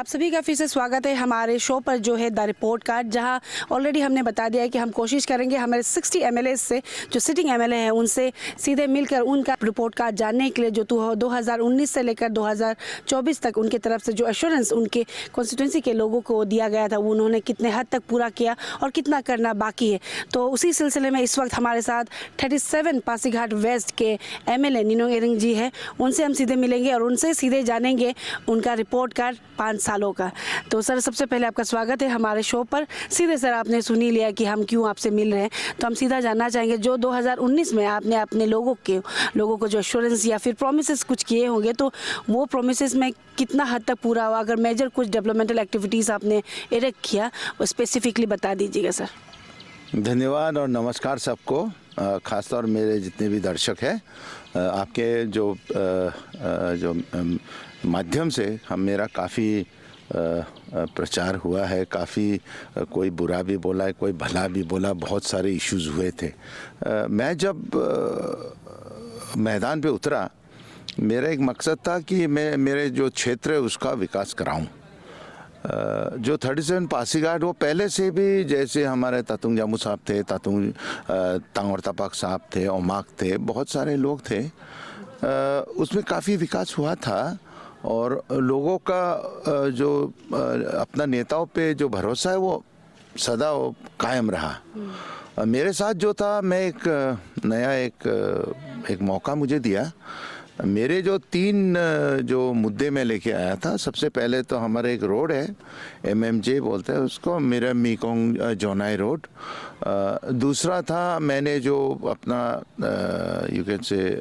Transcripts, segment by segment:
आप सभी का फिर से स्वागत है हमारे शो पर जो है द रिपोर्ट कार्ड, जहां ऑलरेडी हमने बता दिया है कि हम कोशिश करेंगे हमारे 60 एमएलए से जो सिटिंग एमएलए हैं उनसे सीधे मिलकर उनका रिपोर्ट कार्ड जानने के लिए जो 2019 से लेकर 2024 तक उनके तरफ से जो एश्योरेंस उनके कॉन्स्टिट्यूंसी के लोगों को दिया गया था वो उन्होंने कितने हद तक पूरा किया और कितना करना बाकी है। तो उसी सिलसिले में इस वक्त हमारे साथ 37 पासीघाट वेस्ट के एमएलए निनोंग इरिंग जी है, उनसे हम सीधे मिलेंगे और उनसे सीधे जानेंगे उनका रिपोर्ट कार्ड 5 सालों का। तो सर, सबसे पहले आपका स्वागत है हमारे शो पर। सीधे सर, आपने सुन ही लिया कि हम क्यों आपसे मिल रहे हैं, तो हम सीधा जानना चाहेंगे जो 2019 में आपने अपने लोगों को जो एश्योरेंस या फिर प्रोमिसेस कुछ किए होंगे, तो वो प्रोमिसेस में कितना हद तक पूरा हुआ? अगर मेजर कुछ डेवलपमेंटल एक्टिविटीज़ आपने इरेक्ट किया वो स्पेसिफिकली बता दीजिएगा सर। धन्यवाद और नमस्कार सबको, ख़ासतौर मेरे जितने भी दर्शक हैं। आपके जो माध्यम से मेरा काफ़ी प्रचार हुआ है, काफ़ी कोई बुरा भी बोला है, कोई भला भी बोला, बहुत सारे इश्यूज़ हुए थे। मैं जब मैदान पे उतरा, मेरा एक मकसद था कि मैं मेरे जो क्षेत्र है उसका विकास कराऊं। जो 37 पासीघाट वो पहले से भी, जैसे हमारे तातुंग जामू साहब थे, तांगोर तपक साहब थे, ओमाक थे, बहुत सारे लोग थे, उसमें काफ़ी विकास हुआ था और लोगों का जो अपना नेताओं पे जो भरोसा है वो सदा वो कायम रहा। मेरे साथ जो था, मैं एक मौका मुझे दिया। मेरे जो 3 जो मुद्दे मैं लेके आया था, सबसे पहले तो हमारे एक रोड है, MMJ बोलते हैं उसको, मेरा मीकोंग जोनाई रोड। दूसरा था, मैंने जो अपना यू कैन से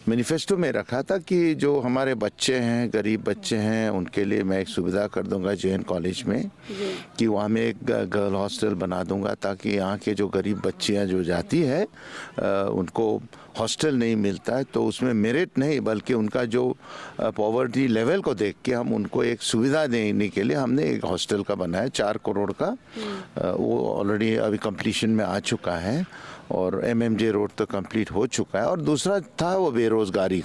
मैनिफेस्टो में रखा था कि जो हमारे बच्चे हैं, गरीब बच्चे हैं, उनके लिए मैं एक सुविधा कर दूंगा JN कॉलेज में, कि वहाँ मैं एक गर्ल हॉस्टल बना दूंगा, ताकि यहाँ के जो गरीब बच्चियाँ जो जाती है उनको हॉस्टल नहीं मिलता है, तो उसमें मेरिट नहीं बल्कि उनका जो पॉवर्टी लेवल को देख के हम उनको एक सुविधा देने के लिए हमने एक हॉस्टल का बनाया 4 करोड़ का। वो ऑलरेडी अभी कंप्लीशन में आ चुका है और MMJ रोड तो कंप्लीट हो चुका है। और दूसरा था वो बेरोज़गारी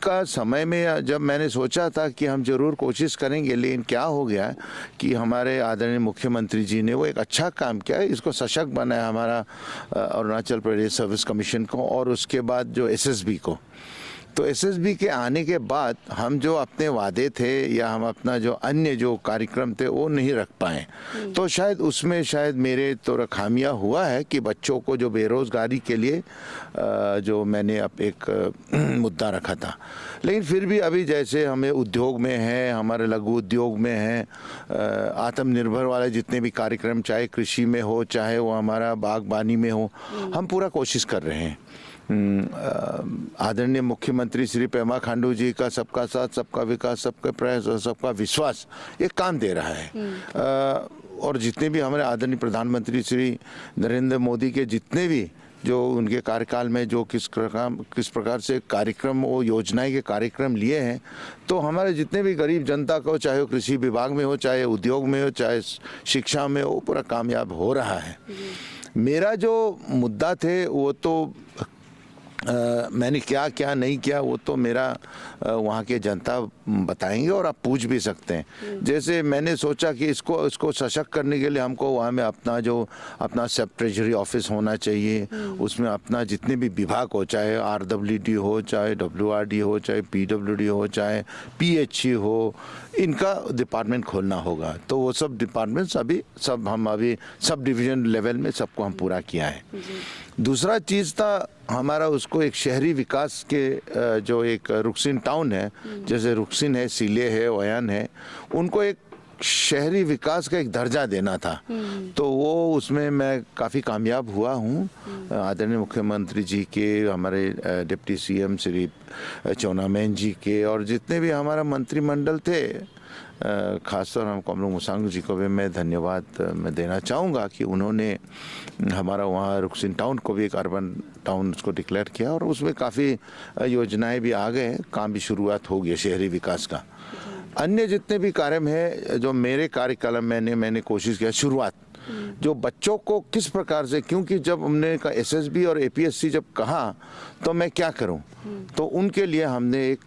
का समय में जब मैंने सोचा था कि हम ज़रूर कोशिश करेंगे, लेकिन क्या हो गया कि हमारे आदरणीय मुख्यमंत्री जी ने वो एक अच्छा काम किया, इसको सशक्त बनाया हमारा अरुणाचल प्रदेश सर्विस कमीशन को, और उसके बाद जो SSB को। तो SSB के आने के बाद हम जो अपने वादे थे या हम अपना जो अन्य जो कार्यक्रम थे वो नहीं रख पाए, तो शायद उसमें मेरे तो खामियां हुआ है कि बच्चों को जो बेरोज़गारी के लिए जो मैंने अब एक मुद्दा रखा था। लेकिन फिर भी अभी जैसे हमें उद्योग में है, हमारे लघु उद्योग में है, आत्मनिर्भर वाले जितने भी कार्यक्रम, चाहे कृषि में हो, चाहे वो हमारा बागबानी में हो, हम पूरा कोशिश कर रहे हैं। आदरणीय मुख्यमंत्री श्री पेमा खांडू जी का सबका साथ, सबका विकास, सबका प्रयास और सबका विश्वास ये काम दे रहा है। और जितने भी हमारे आदरणीय प्रधानमंत्री श्री नरेंद्र मोदी के जितने भी जो उनके कार्यकाल में जो किस प्रकार से कार्यक्रम, वो योजनाएं के कार्यक्रम लिए हैं, तो हमारे जितने भी गरीब जनता को, चाहे वो कृषि विभाग में हो, चाहे उद्योग में हो, चाहे शिक्षा में हो, पूरा कामयाब हो रहा है। मेरा जो मुद्दा थे वो तो मैंने क्या नहीं किया वो तो मेरा वहाँ के जनता बताएंगे और आप पूछ भी सकते हैं। जैसे मैंने सोचा कि इसको सशक्त करने के लिए हमको वहाँ में अपना सब ट्रेजरी ऑफिस होना चाहिए, उसमें अपना जितने भी विभाग हो, चाहे RWD हो, चाहे WRD हो, चाहे PWD हो, चाहे PHE हो, इनका डिपार्टमेंट खोलना होगा। तो वो सब डिपार्टमेंट्स हम अभी सब डिवीजन लेवल में सबको हम पूरा किया है। दूसरा चीज़ था हमारा, उसको एक शहरी विकास के जो एक रुक्सिन टाउन है, जैसे रुक्सिन है, सीले है, ओयान है, उनको एक शहरी विकास का एक दर्जा देना था। तो वो उसमें मैं काफ़ी कामयाब हुआ हूँ। आदरणीय मुख्यमंत्री जी के, हमारे डिप्टी CM श्री चौनामेन जी के, और जितने भी हमारा मंत्रिमंडल थे, खासतौर हम कमलों मुसांग जी को भी मैं धन्यवाद मैं देना चाहूँगा कि उन्होंने हमारा वहाँ रुक्सिन टाउन को भी एक अर्बन टाउन उसको डिक्लेयर किया, और उसमें काफ़ी योजनाएं भी आ गए, काम भी शुरुआत हो गई शहरी विकास का। अन्य जितने भी कार्य हैं जो मेरे कार्यकाल में मैंने कोशिश किया, शुरुआत जो बच्चों को किस प्रकार से, क्योंकि जब हमने का एसएसबी और एपीएससी जब कहा तो मैं क्या करूं, तो उनके लिए हमने एक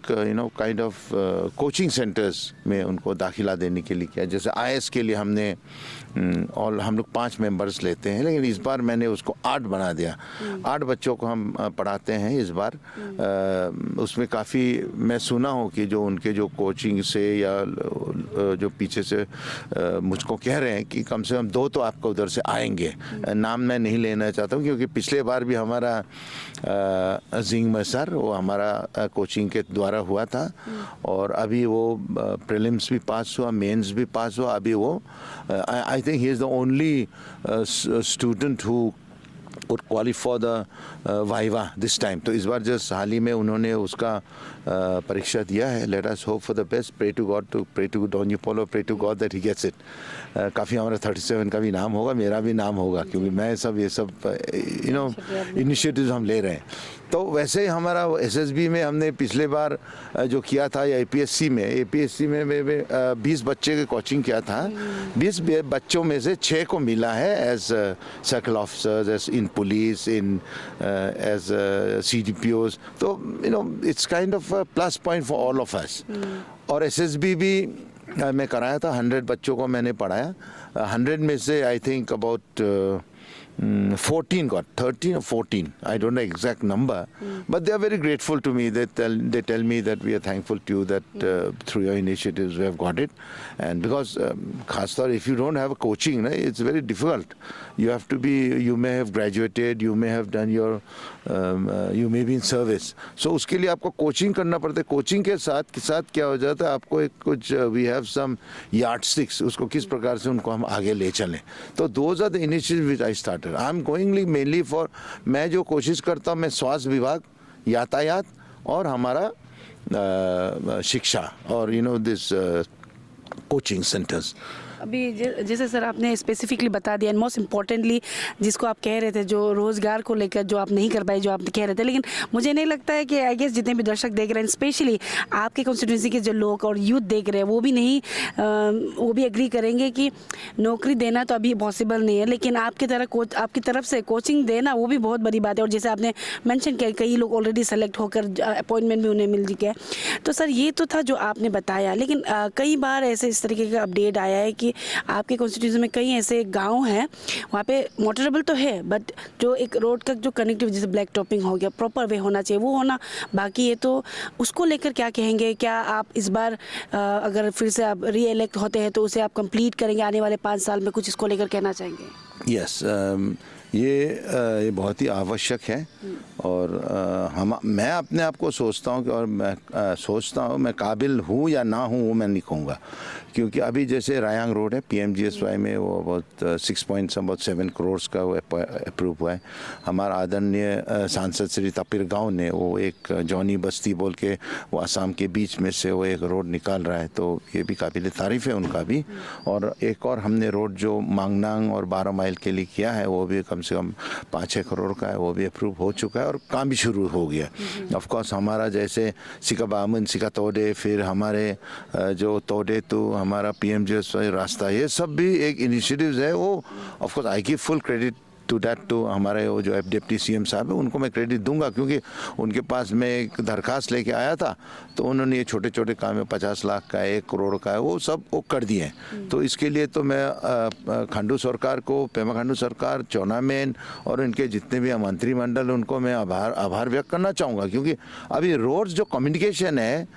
काइंड ऑफ कोचिंग सेंटर्स में उनको दाखिला देने के लिए किया। जैसे आईएएस के लिए हमने और हम लोग 5 मेंबर्स लेते हैं, लेकिन इस बार मैंने उसको 8 बना दिया। 8 बच्चों को हम पढ़ाते हैं इस बार। उसमें काफ़ी मैं सुना हूँ कि जो उनके जो कोचिंग से या जो पीछे से मुझको कह रहे हैं कि कम से कम 2 तो आपको उधर से आएंगे। नाम मैं नहीं लेना चाहता हूँ क्योंकि पिछले बार भी हमारा जिंग सर वो हमारा कोचिंग के द्वारा हुआ था और अभी वो प्रीलिम्स भी पास हुआ, मेंस भी पास हुआ। अभी वो I think he is the only student who would qualify for the viva this time. तो इस बार जस्ट हाल ही में उन्होंने उसका परीक्षा दिया है। Let us hope for the best. Pray to Don Polo, pray to God that he gets it. काफ़ी हमारा 37 का भी नाम होगा, मेरा भी नाम होगा, क्योंकि मैं ये सब इनिशिएटिव्स हम ले रहे हैं। तो वैसे ही हमारा एसएसबी में हमने पिछले बार जो किया था या एपीएससी में 20 बच्चे के कोचिंग किया था। 20 बच्चों में से 6 को मिला है as circle officers, as in police, in as CDPOs. तो it's kind of plus point for all of us. और एसएसबी भी मैं कराया था, 100 बच्चों को मैंने पढ़ाया। 100 में से I think about 14 got 13 or 14, I don't know exact number, but they are very grateful to me. They tell me that we are thankful to you that through your initiatives we have got it. And because खासतौर if you don't have a coaching, it's very difficult. You may have graduated, you may have done your you may be in service. So उसके लिए आपको coaching करना पड़ता है। Coaching के साथ क्या हो जाता है, आपको एक कुछ we have some yardsticks, उसको किस प्रकार से उनको हम आगे ले चलें। तो those are the initiatives which I started. I'm going mainly for, मैं जो कोशिश करता हूँ, मैं स्वास्थ्य विभाग, यातायात और हमारा शिक्षा और this कोचिंग सेंटर्स। अभी जैसे सर आपने स्पेसिफिकली बता दिया, एंड मोस्ट इम्पॉर्टेंटली जिसको आप कह रहे थे, जो रोज़गार को लेकर जो आप नहीं कर पाए, जो आप कह रहे थे, लेकिन मुझे नहीं लगता है कि आई गेस जितने भी दर्शक देख रहे हैं, स्पेशली आपके कॉन्स्टिट्यूंसी के जो लोग और यूथ देख रहे हैं, वो भी एग्री करेंगे कि नौकरी देना तो अभी पॉसिबल नहीं है, लेकिन आपकी तरफ से कोचिंग देना वो भी बहुत बड़ी बात है। और जैसे आपने मेंशन किया, कई लोग ऑलरेडी सेलेक्ट होकर अपॉइंटमेंट भी उन्हें मिल चुके हैं। तो सर ये तो था जो आपने बताया, लेकिन कई बार ऐसे इस तरीके का अपडेट आया है कि आपके कॉन्स्टिट्यूशन में कई ऐसे गांव हैं, वहाँ पे मोटरेबल तो है, बट जो एक रोड का जो कनेक्टिविटी, जैसे ब्लैक टॉपिंग हो गया, प्रॉपर वे होना चाहिए, वो होना बाकी है। तो उसको लेकर क्या कहेंगे? क्या आप इस बार अगर फिर से आप री इलेक्ट होते हैं तो उसे आप कंप्लीट करेंगे आने वाले 5 साल में? कुछ इसको लेकर कहना चाहेंगे? यस, ये बहुत ही आवश्यक है। और मैं अपने आप को सोचता हूँ कि, और मैं सोचता हूँ मैं काबिल हूँ या ना हूँ वो मैं नहीं कहूँगा, क्योंकि अभी जैसे रायांग रोड है पीएमजीएसवाई में, वो बहुत 6.7 करोड़ का वो अप्रूव हुआ है। हमारा आदरणीय सांसद श्री तपिर गाँव ने वो एक जॉनी बस्ती बोल के वो असम के बीच में से वो एक रोड निकाल रहा है, तो ये भी काबिल तारीफ़ है उनका भी। और एक और हमने रोड जो मांगनांग और 12 माइल के लिए किया है, वो भी कम से कम 5-6 करोड़ का है, वो भी अप्रूव हो चुका है और काम भी शुरू हो गया। ऑफ कोर्स हमारा जैसे सिका बामन, सिका तोडे, फिर हमारे जो तोडे तो हमारा पीएमजीएसवाई रास्ता, ये सब भी एक इनिशिएटिव्स है। वो of course I give full credit to that to हमारे वो जो डिप्टी सीएम साहब है, उनको मैं क्रेडिट दूंगा, क्योंकि उनके पास मैं एक दरखास्त लेके आया था, तो उन्होंने ये छोटे छोटे काम है, 50 लाख का है, 1 करोड़ का है, वो सब वो कर दिए हैं। तो इसके लिए तो मैं खांडू सरकार को, पेमा खांडू सरकार, चौनामेन और इनके जितने भी मंत्रिमंडल, उनको मैं आभार व्यक्त करना चाहूँगा, क्योंकि अभी रोड्स जो कम्युनिकेशन है,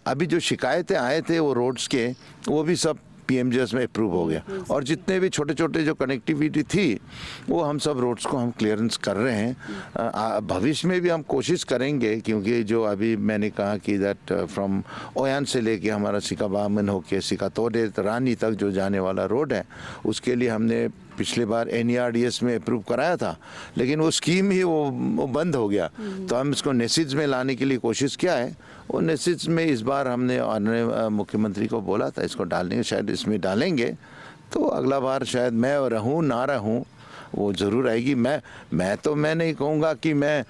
अभी जो शिकायतें आए थे वो रोड्स के, वो भी सब पीएमजीएस में अप्रूव हो गया। और जितने भी छोटे छोटे जो कनेक्टिविटी थी, वो हम सब रोड्स को हम क्लियरेंस कर रहे हैं। भविष्य में भी हम कोशिश करेंगे, क्योंकि जो अभी मैंने कहा कि दैट फ्रॉम ओयान से लेके हमारा सिका बामन होके सिका तोडे रानी तक जो जाने वाला रोड है, उसके लिए हमने पिछले बार एनईआरडीएस में अप्रूव कराया था, लेकिन वो स्कीम ही वो बंद हो गया। तो हम इसको नेसिड्स में लाने के लिए कोशिश किया है। वो नेसिड्स में इस बार हमने मुख्यमंत्री को बोला था इसको डालने, शायद इसमें डालेंगे, तो अगला बार शायद मैं रहूं ना रहूं, वो ज़रूर आएगी। मैं नहीं कहूँगा कि मैं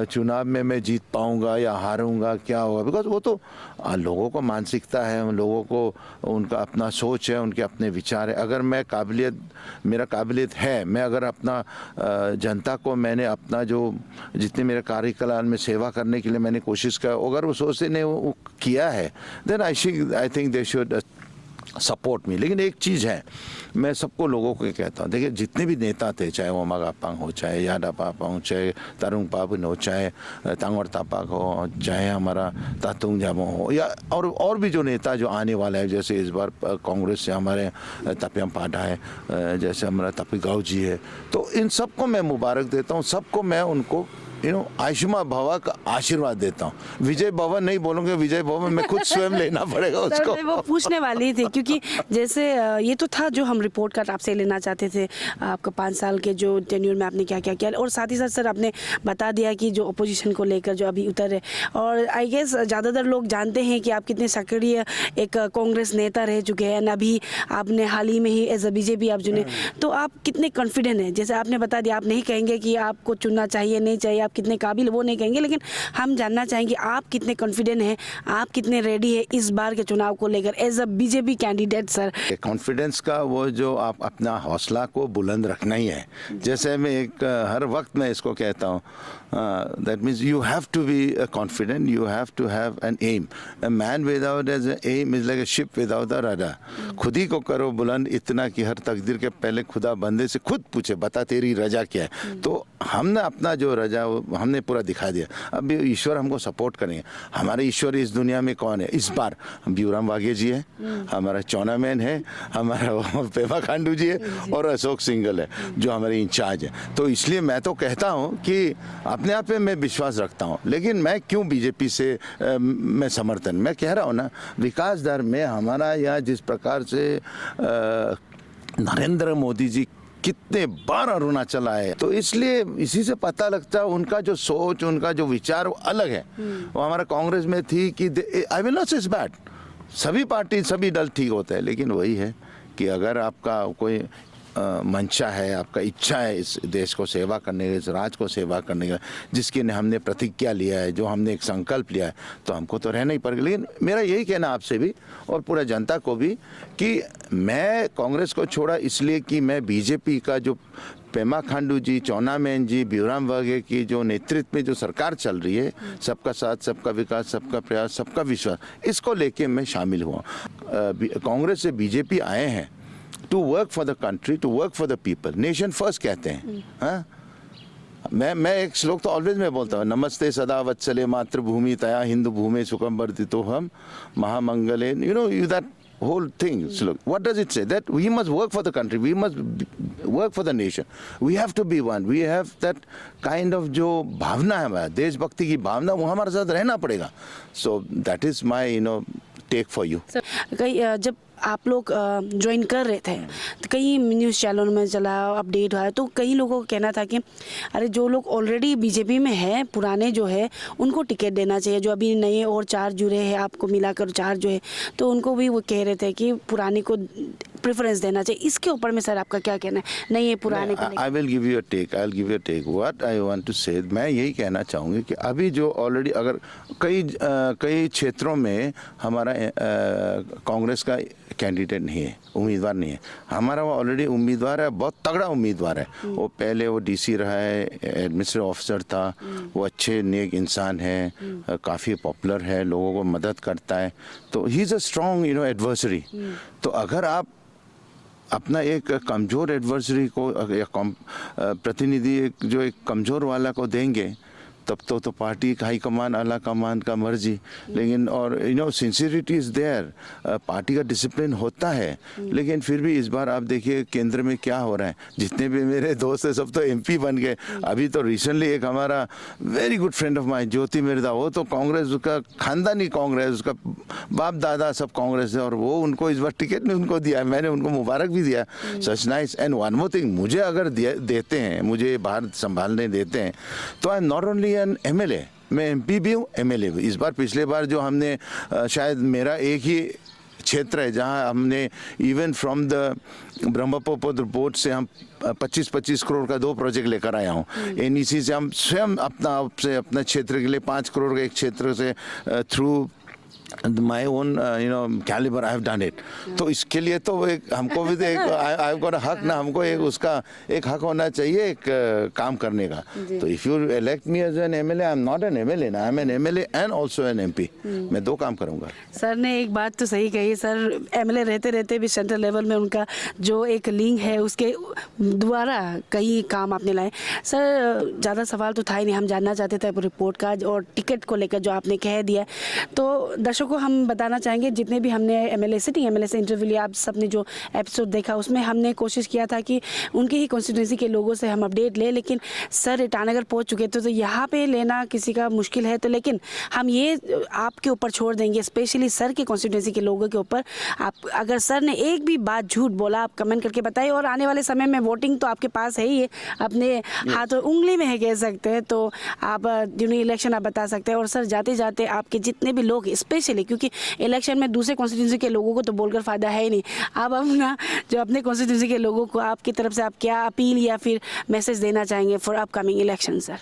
चुनाव में मैं जीत पाऊँगा या हारूँगा, क्या होगा, बिकॉज वो तो लोगों को मानसिकता है, उन लोगों को उनका अपना सोच है, उनके अपने विचार है। अगर मैं मेरा काबिलियत है, मैं अगर अपना जनता को मैंने अपना जो जितने मेरे कार्यकाल में सेवा करने के लिए मैंने कोशिश किया, अगर वो सोचते ने वो किया है, then I think they should support में। लेकिन एक चीज़ है, मैं सबको लोगों को कहता हूँ, देखिए जितने भी नेता थे, चाहे वो मागापांग हो, चाहे याडा पापा हो, चाहे तारुंग पापन हो, चाहे तांगवर तापाक हो, चाहे हमारा तातुंग जामो हो, या और भी जो नेता जो आने वाला है, जैसे इस बार कांग्रेस से हमारे तपियम पाठा है, जैसे हमारा तपिगाव जी है, तो इन सबको मैं मुबारक देता हूँ, सबको मैं उनको आयुष्मा भवा का आशीर्वाद देता हूँ। विजय भवन नहीं बोलूँगे, विजय भवन में खुद स्वयं लेना पड़ेगा उसको। मैं वो पूछने वाली थी, क्योंकि जैसे ये तो था जो हम रिपोर्ट कार्ड आपसे लेना चाहते थे, आपका 5 साल के जो टेन्यूर में आपने क्या क्या किया, और साथ ही साथ सर आपने बता दिया कि जो अपोजिशन को लेकर जो अभी उतर है, और आई गेस ज़्यादातर लोग जानते हैं कि आप कितने सक्रिय एक कांग्रेस नेता रह चुके हैं, अभी आपने हाल ही में ही एज अ बीजेपी आप चुने, तो आप कितने कॉन्फिडेंट हैं? जैसे आपने बता दिया, आप नहीं कहेंगे कि आपको चुनना चाहिए नहीं चाहिए, आप कितने काबिल वो नहीं कहेंगे, लेकिन हम जानना चाहेंगे आप कितने कॉन्फिडेंट हैं, आप कितने रेडी है इस बार के चुनाव को लेकर as a BJP candidate sir? Confidence का वो जो आप अपना हौसला को बुलंद रखना ही है। जैसे मैं हर वक्त मैं इसको कहता हूँ, that means you have to be confident, you have to have an aim. A man without as aim is like a ship without a rudder. खुद ही को करो बुलंद इतना कि हर तकदीर के पहले खुदा बंदे से खुद पूछे, बता तेरी रजा क्या है। तो हमने अपना जो रजा हमने पूरा दिखा दिया। अब ईश्वर हमको सपोर्ट करेंगे। हमारे ईश्वर इस दुनिया में कौन है? इस बार ब्यूराम वाघे जी है, हमारा चौना मैन है, हमारा पेमा खांडू जी है, और अशोक सिंघल है जो हमारे इंचार्ज है। तो इसलिए मैं तो कहता हूँ कि अपने आप पे मैं विश्वास रखता हूँ। लेकिन मैं क्यों बीजेपी से मैं समर्थन मैं कह रहा हूँ ना, विकास दर में हमारा यहाँ जिस प्रकार से नरेंद्र मोदी जी कितने बार अरुणाचल आए, तो इसलिए इसी से पता लगता है उनका जो सोच, उनका जो विचार वो अलग है। वो हमारा कांग्रेस में थी कि आई विल नॉट से इज बैड, सभी पार्टी सभी दल ठीक होते हैं, लेकिन वही है कि अगर आपका कोई मंशा है, आपका इच्छा है इस देश को सेवा करने का, इस राज्य को सेवा करने का, जिसके ने हमने प्रतिज्ञा लिया है, जो हमने एक संकल्प लिया है, तो हमको तो रहना ही पड़ेगा। लेकिन मेरा यही कहना आपसे भी और पूरा जनता को भी कि मैं कांग्रेस को छोड़ा इसलिए कि मैं बीजेपी का जो पेमा खांडू जी, चौना मैन जी, ब्यूराम वाघे की जो नेतृत्व में जो सरकार चल रही है, सबका साथ, सबका विकास, सबका प्रयास, सबका विश्वास, इसको लेके मैं शामिल हुआ। कांग्रेस से बीजेपी आए हैं to work for the country, to work for the people, nation first कहते हैं। हाँ, मैं एक श्लोक तो ऑलवेज मैं बोलता हूँ, नमस्ते सदा वत्सले मातृभूमि तया हिंदू भूमि सुखम वर्धितो हम महामंगले, you that whole thing. So what does it say? That we must work for the country, we must work for the nation, we have to be one, we have that kind of जो भावना है हमारा, देशभक्ति की भावना, वो हमारे साथ रहना पड़ेगा. So that is my take for you. कई जब आप लोग ज्वाइन कर रहे थे तो कई न्यूज़ चैनलों में चला, अपडेट हुआ, तो कई लोगों का कहना था कि अरे जो लोग ऑलरेडी बीजेपी में हैं, पुराने जो है उनको टिकट देना चाहिए, जो अभी नए और 4 जुड़े हैं, आपको मिलाकर 4 जो है, तो उनको भी वो कह रहे थे कि पुराने को प्रेफरेंस देना चाहिए. इसके ऊपर में सर आपका क्या कहना है? नहीं है पुराने को. I will give you a take. I'll give you a take. What I want to say, मैं यही कहना चाहूँगी कि अभी जो ऑलरेडी अगर कई क्षेत्रों में हमारा कांग्रेस का कैंडिडेट नहीं है, उम्मीदवार नहीं है, हमारा वो ऑलरेडी उम्मीदवार है, बहुत तगड़ा उम्मीदवार है. वो पहले वो डीसी रहा है, एडमिनिस्ट्रेटिव ऑफिसर था, वो अच्छे नेक इंसान है, काफ़ी पॉपुलर है, लोगों को मदद करता है, तो he is a strong adversary. तो अगर आप अपना एक कमज़ोर एडवर्सरी को या प्रतिनिधि जो एक कमज़ोर वाला को देंगे, तब तो पार्टी का हाई कमान, आला कमान का मर्जी. लेकिन और सिंसियरिटी इज़ देयर, पार्टी का डिसिप्लिन होता है. लेकिन फिर भी इस बार आप देखिए केंद्र में क्या हो रहा है. जितने भी मेरे दोस्त हैं सब तो एमपी बन गए. अभी तो रिसेंटली एक हमारा very good friend of mine Jyoti Mirdha, वो तो कांग्रेस, उसका खानदानी कांग्रेस, उसका बाप दादा सब कांग्रेस है, और वो उनको इस बार टिकट नहीं उनको दिया है. मैंने उनको मुबारक भी दिया. Such nice. And one more thing, मुझे अगर देते हैं, मुझे बाहर संभालने देते हैं, तो आई am not only an MLA, मैं एमपी भी हूँ, एमएलए भी. इस बार पिछले बार जो हमने शायद मेरा एक ही क्षेत्र है जहां हमने even from the Brahmaputra port से हम 25-25 करोड़ का 2 प्रोजेक्ट लेकर आया हूँ। NEC से हम स्वयं अपना क्षेत्र के लिए 5 करोड़ का एक क्षेत्र से through my own calibre I have done it. तो इसके लिए तो एक हमको भी तो एक आई हैव गॉट अ हक ना, हमको एक उसका एक हक होना चाहिए एक काम करने का। तो if you elect me as an MLA, I am not an MLA ना, I am an MLA and also an MP। मैं 2 काम करूंगा। सर ने एक बात तो सही कही सर, MLA रहते रहते भी सेंट्रल लेवल में उनका जो एक लिंक है उसके द्वारा कई काम आपने लाए। सर ज़्यादा सवाल तो था ही नहीं, हम जानना चाहते थे रिपोर्ट कार्ड और टिकट को लेकर जो आपने कह दिया। तो दर्शकों को हम बताना चाहेंगे, जितने भी हमने MLA सिटिंग MLA से इंटरव्यू लिया, आप सबने जो एपिसोड देखा उसमें हमने कोशिश किया था कि उनकी ही कॉन्स्टिट्यूंसी के लोगों से हम अपडेट लें, लेकिन सर ईटानगर पहुंच चुके थे तो यहाँ पे लेना किसी का मुश्किल है। तो लेकिन हम ये आपके ऊपर छोड़ देंगे, स्पेशली सर के कॉन्स्टिट्यूंसी के लोगों के ऊपर। आप अगर सर ने एक भी बात झूठ बोला आप कमेंट करके बताइए, और आने वाले समय में वोटिंग तो आपके पास है ही है, अपने हाथ और उंगली में है कह सकते हैं, तो आप ड्यूरिंग इलेक्शन आप बता सकते हैं। और सर जाते जाते आपके जितने भी लोग, स्पेशली क्योंकि इलेक्शन में दूसरे कॉन्स्टिट्यूंसी के लोगों को तो बोलकर फ़ायदा है ही नहीं, आप अपना जो अपने कॉन्स्टिट्यूंसी के लोगों को आपकी तरफ से आप क्या अपील या फिर मैसेज देना चाहेंगे फॉर अपकमिंग इलेक्शन सर?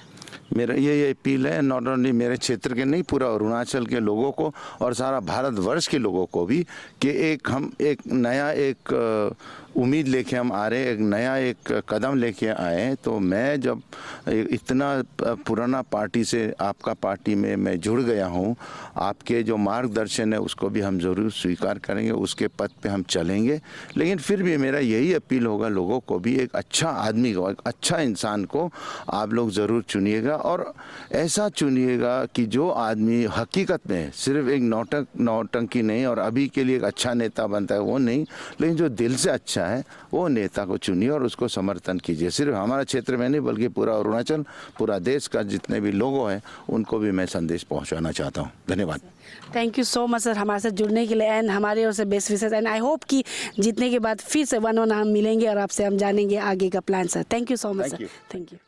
मेरा ये अपील है, नॉट ओनली मेरे क्षेत्र के नहीं, पूरा अरुणाचल के लोगों को और सारा भारतवर्ष के लोगों को भी, कि हम एक नया एक उम्मीद लेके हम आ रहे, एक नया एक कदम लेके आए। तो मैं जब इतना पुराना पार्टी से आपका पार्टी में मैं जुड़ गया हूँ, आपके जो मार्गदर्शन है उसको भी हम ज़रूर स्वीकार करेंगे, उसके पथ पे हम चलेंगे। लेकिन फिर भी मेरा यही अपील होगा लोगों को भी, एक अच्छा आदमी को, एक अच्छा इंसान को आप लोग ज़रूर चुनिएगा, और ऐसा चुनिएगा कि जो आदमी हकीकत में सिर्फ एक नौटंकी नहीं और अभी के लिए एक अच्छा नेता बनता है वो नहीं, लेकिन जो दिल से अच्छा है वो नेता को चुनिए और उसको समर्थन कीजिए। सिर्फ हमारा क्षेत्र में नहीं बल्कि पूरा अरुणाचल, पूरा देश का जितने भी लोग हैं उनको भी मैं संदेश पहुंचाना चाहता हूं। धन्यवाद। Thank you so much sir हमारे साथ जुड़ने के लिए, एंड हमारे ओर से best wishes, and I hope कि जीतने के बाद फिर से 1-on-1 हम मिलेंगे और आपसे हम जानेंगे आगे का plan sir. Thank you so much sir. Thank you.